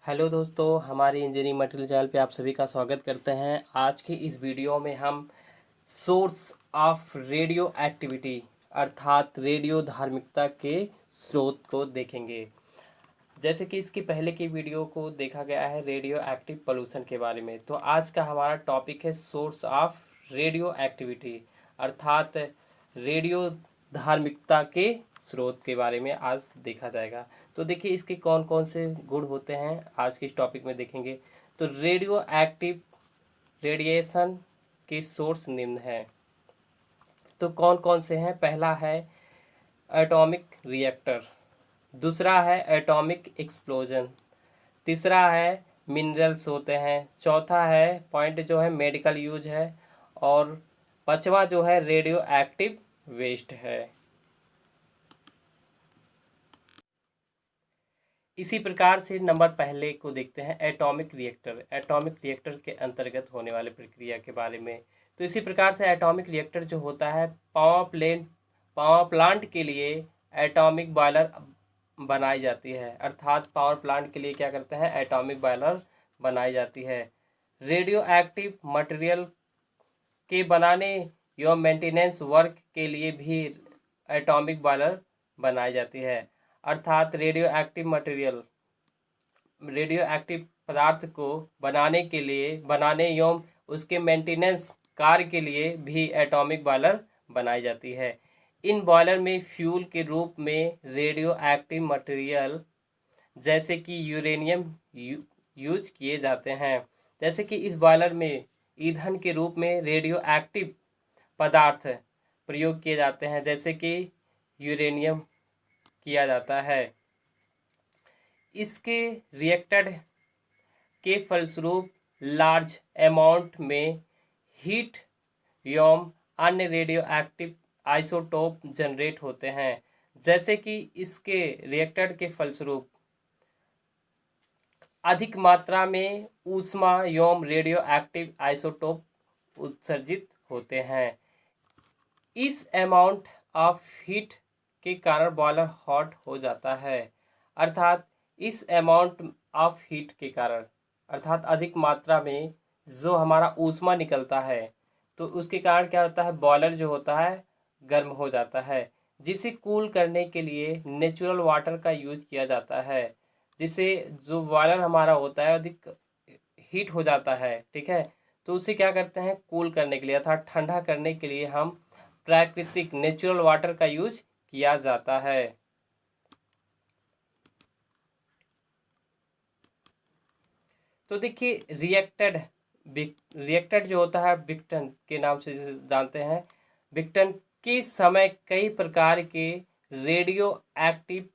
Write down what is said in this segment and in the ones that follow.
Hello दोस्तों, हमारी engineering material channel पे आप सभी का स्वागत करते हैं। आज की इस वीडियो में हम सोर्स ऑफ रेडियो एक्टिविटी अर्थात रेडियो धार्मिकता के स्रोत को देखेंगे। जैसे कि इसकी पहले की वीडियो को देखा गया है रेडियो एक्टिव पोल्यूशन के बारे में, तो आज का हमारा टॉपिक है सोर्स ऑफ रेडियो एक्टिविटी अर्थात रेडियो धार्मिकता के स्रोत के बारे में आज देखा जाएगा। तो देखिए इसके कौन कौन से गुण होते हैं आज के इस टॉपिक में देखेंगे। तो रेडियो एक्टिव रेडिएशन के सोर्स निम्न हैं। तो कौन कौन से हैं? पहला है एटॉमिक रिएक्टर, दूसरा है एटॉमिक एक्सप्लोजन, तीसरा है मिनरल्स होते हैं, चौथा है पॉइंट जो है मेडिकल यूज है, और पांचवा जो है रेडियो एक्टिव वेस्ट है। इसी प्रकार से नंबर पहले को देखते हैं एटॉमिक रिएक्टर। एटॉमिक रिएक्टर के अंतर्गत होने वाले प्रक्रिया के बारे में। तो इसी प्रकार से एटॉमिक रिएक्टर जो होता है पावर प्लांट के लिए एटॉमिक बॉयलर बनाई जाती है, अर्थात पावर प्लांट के लिए क्या करते हैं एटॉमिक बॉयलर बनाई जाती है। रेडियो एक्टिव मटेरियल के बनाने एवं मेंटेनेंस वर्क के लिए भी एटॉमिक बॉयलर बनाई जाती है, अर्थात रेडियो एक्टिव पदार्थ को बनाने एवं उसके मेंटेनेंस कार्य के लिए भी एटॉमिक बॉयलर बनाई जाती है। इन बॉयलर में फ्यूल के रूप में रेडियो एक्टिव मटेरियल जैसे कि यूरेनियम यूज किए जाते हैं। जैसे कि इस बॉयलर में ईंधन के रूप में रेडियो एक्टिव पदार्थ प्रयोग किए जाते हैं, जैसे कि यूरेनियम किया जाता है। इसके रिएक्टर के फलस्वरूप लार्ज अमाउंट में हीट एवं अन्य रेडियो एक्टिव आइसोटोप जनरेट होते हैं। जैसे कि इसके रिएक्टर के फलस्वरूप अधिक मात्रा में ऊष्मा एवं रेडियो एक्टिव आइसोटोप उत्सर्जित होते हैं। इस अमाउंट ऑफ हीट के कारण बॉयलर हॉट हो जाता है, अर्थात इस अमाउंट ऑफ हीट के कारण अर्थात अधिक मात्रा में जो हमारा ऊष्मा निकलता है, तो उसके कारण क्या होता है बॉयलर जो होता है गर्म हो जाता है, जिसे कूल करने के लिए नेचुरल वाटर का यूज किया जाता है, जिससे जो बॉयलर हमारा होता है अधिक हीट हो जाता है। ठीक है, तो उसे क्या करते हैं कूल करने के लिए अर्थात ठंडा करने के लिए हम प्राकृतिक नेचुरल वाटर का यूज किया जाता है। तो देखिए रिएक्टर जो होता है विक्टन के नाम से जिसे जानते हैं, विक्टन के समय कई प्रकार के रेडियो एक्टिव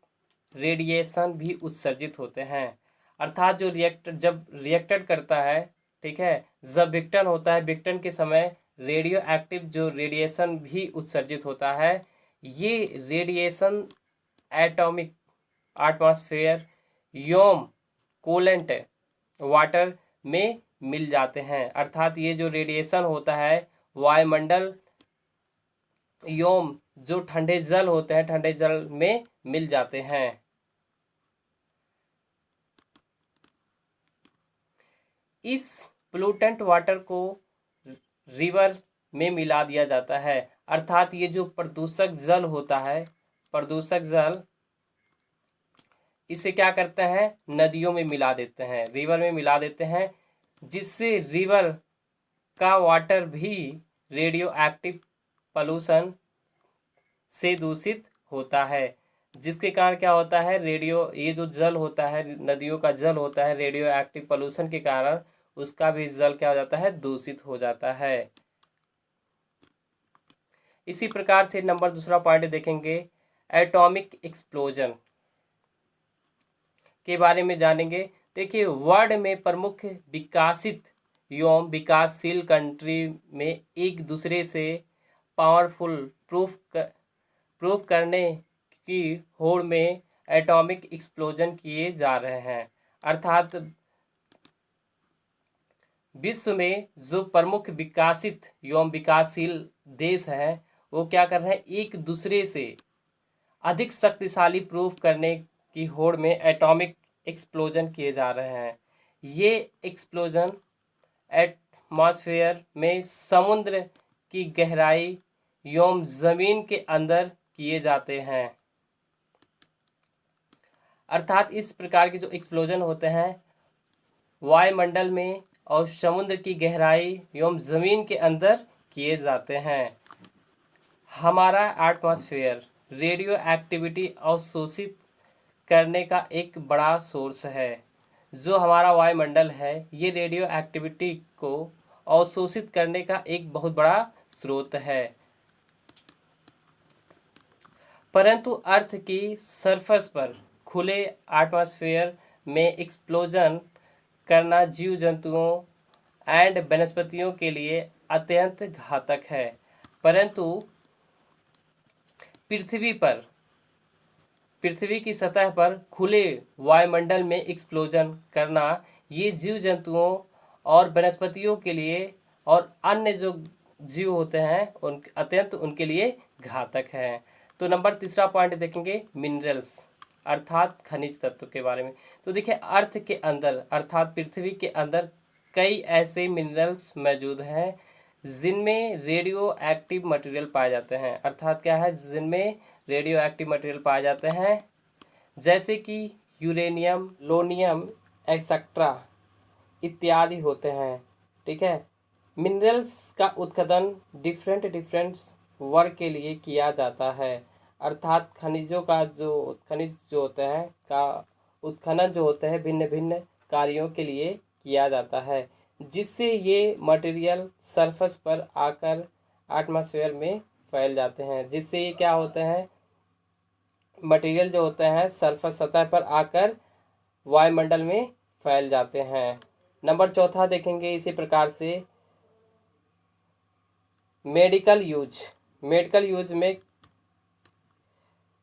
रेडिएशन भी उत्सर्जित होते हैं, अर्थात जो जब रिएक्टर करता है, ठीक है, जब विक्टन होता है विक्टन के समय रेडियो एक्टिव जो रेडिएशन भी उत्सर्जित होता है। ये रेडिएशन एटॉमिक एटमॉस्फेयर एवं कूलेंट वाटर में मिल जाते हैं, अर्थात ये जो रेडिएशन होता है वायुमंडल एवं जो ठंडे जल होते हैं ठंडे जल में मिल जाते हैं। इस पोल्यूटेंट वाटर को रिवर में मिला दिया जाता है, अर्थात ये जो प्रदूषक जल होता है प्रदूषक जल इसे क्या करते हैं नदियों में मिला देते हैं, रिवर में मिला देते हैं, जिससे रिवर का वाटर भी रेडियो एक्टिव पोल्यूशन से दूषित होता है, जिसके कारण क्या होता है ये जो जल होता है नदियों का जल होता है रेडियो एक्टिव पोल्यूशन के कारण उसका भी जल क्या हो जाता है दूषित हो जाता है। इसी प्रकार से नंबर दूसरा पॉइंट देखेंगे एटॉमिक एक्सप्लोजन के बारे में जानेंगे। देखिए वर्ल्ड में प्रमुख विकसित एवं विकासशील कंट्री में एक दूसरे से पावरफुल प्रूफ करने की होड़ में एटॉमिक एक्सप्लोजन किए जा रहे हैं, अर्थात विश्व में जो प्रमुख विकसित एवं विकासशील देश हैं वो क्या कर रहे हैं एक दूसरे से अधिक शक्तिशाली प्रूफ करने की होड़ में एटॉमिक एक्सप्लोजन किए जा रहे हैं। ये एक्सप्लोजन एटमॉस्फेयर में समुद्र की गहराई एवं ज़मीन के अंदर किए जाते हैं। अर्थात इस प्रकार के जो एक्सप्लोजन होते हैं वायुमंडल में और समुद्र की गहराई एवं ज़मीन के अंदर किए जाते हैं। हमारा एटमॉस्फेयर रेडियो एक्टिविटी अवशोषित करने का एक बड़ा सोर्स है। जो हमारा वायुमंडल है ये रेडियो एक्टिविटी को अवशोषित करने का एक बहुत बड़ा स्रोत है। परंतु अर्थ की सरफेस पर खुले एटमॉस्फेयर में एक्सप्लोजन करना जीव जंतुओं एंड वनस्पतियों के लिए अत्यंत घातक है। परंतु पृथ्वी की सतह पर खुले वायुमंडल में एक्सप्लोजन करना ये जीव जंतुओं और वनस्पतियों के लिए और अन्य जो जीव होते हैं उन अत्यंत उनके लिए घातक है। तो नंबर तीसरा पॉइंट देखेंगे मिनरल्स अर्थात खनिज तत्व के बारे में। तो देखिए अर्थ के अंदर अर्थात पृथ्वी के अंदर कई ऐसे मिनरल्स मौजूद हैं जिनमें रेडियो एक्टिव मटेरियल पाए जाते हैं। अर्थात क्या है, जिनमें रेडियो एक्टिव मटेरियल पाए जाते हैं, जैसे कि यूरेनियम, लोनियम एक्सेट्रा इत्यादि होते हैं। ठीक है। मिनरल्स का उत्खनन डिफरेंट वर्क के लिए किया जाता है। अर्थात खनिज जो होते हैं का उत्खनन जो होते हैं भिन्न भिन्न कार्यों के लिए किया जाता है, जिससे ये मटेरियल सरफेस पर आकर एटमॉस्फेयर में फैल जाते हैं। जिससे ये क्या होते हैं, मटेरियल जो होते हैं सरफेस सतह पर आकर वायुमंडल में फैल जाते हैं। नंबर चौथा देखेंगे इसी प्रकार से मेडिकल यूज में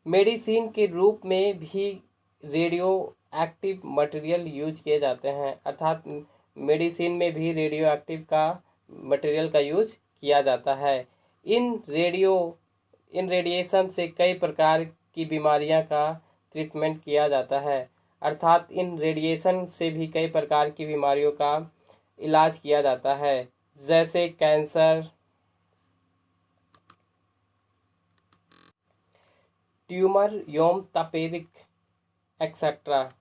मेडिसिन के रूप में भी रेडियो एक्टिव मटेरियल यूज किए जाते हैं। अर्थात मेडिसिन में भी रेडियो एक्टिव का मटेरियल का यूज किया जाता है। इन रेडिएशन से कई प्रकार की बीमारियां का ट्रीटमेंट किया जाता है। अर्थात इन रेडिएशन से भी कई प्रकार की बीमारियों का इलाज किया जाता है, जैसे कैंसर, ट्यूमर एवं तपेदिक एक्सेट्रा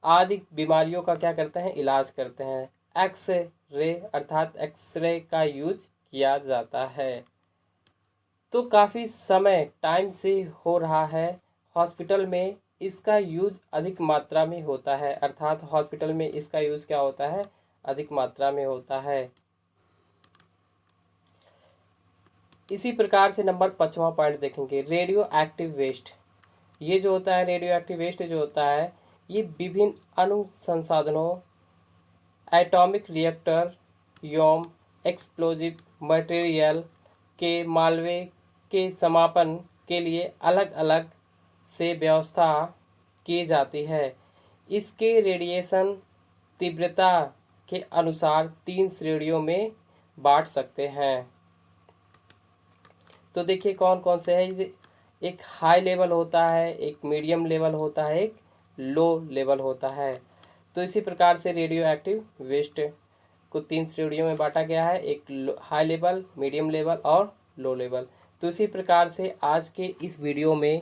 आदि बीमारियों का क्या करते हैं, इलाज करते हैं। एक्सरे का यूज किया जाता है। तो काफ़ी टाइम से हो रहा है। हॉस्पिटल में इसका यूज अधिक मात्रा में होता है। अर्थात हॉस्पिटल में इसका यूज क्या होता है, अधिक मात्रा में होता है। इसी प्रकार से नंबर 5वां पॉइंट देखेंगे रेडियो एक्टिव वेस्ट। ये जो होता है रेडियो एक्टिव वेस्ट जो होता है ये विभिन्न अनुसंसाधनों, एटॉमिक रिएक्टर एवं एक्सप्लोजिव मटेरियल के मालवे के समापन के लिए अलग अलग से व्यवस्था की जाती है। इसके रेडिएशन तीव्रता के अनुसार 3 श्रेणियों में बांट सकते हैं। तो देखिए कौन कौन से है। एक हाई लेवल होता है, एक मीडियम लेवल होता है, एक लो लेवल होता है। तो इसी प्रकार से रेडियो एक्टिव वेस्ट को 3 श्रेणियों में बांटा गया है, एक हाई लेवल, मीडियम लेवल और लो लेवल। तो इसी प्रकार से आज के इस वीडियो में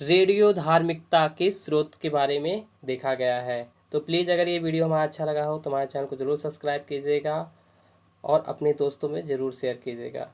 रेडियो धार्मिकता के स्रोत के बारे में देखा गया है। तो प्लीज़ अगर ये वीडियो हमारा अच्छा लगा हो तो हमारे चैनल को ज़रूर सब्सक्राइब कीजिएगा और अपने दोस्तों में ज़रूर शेयर कीजिएगा।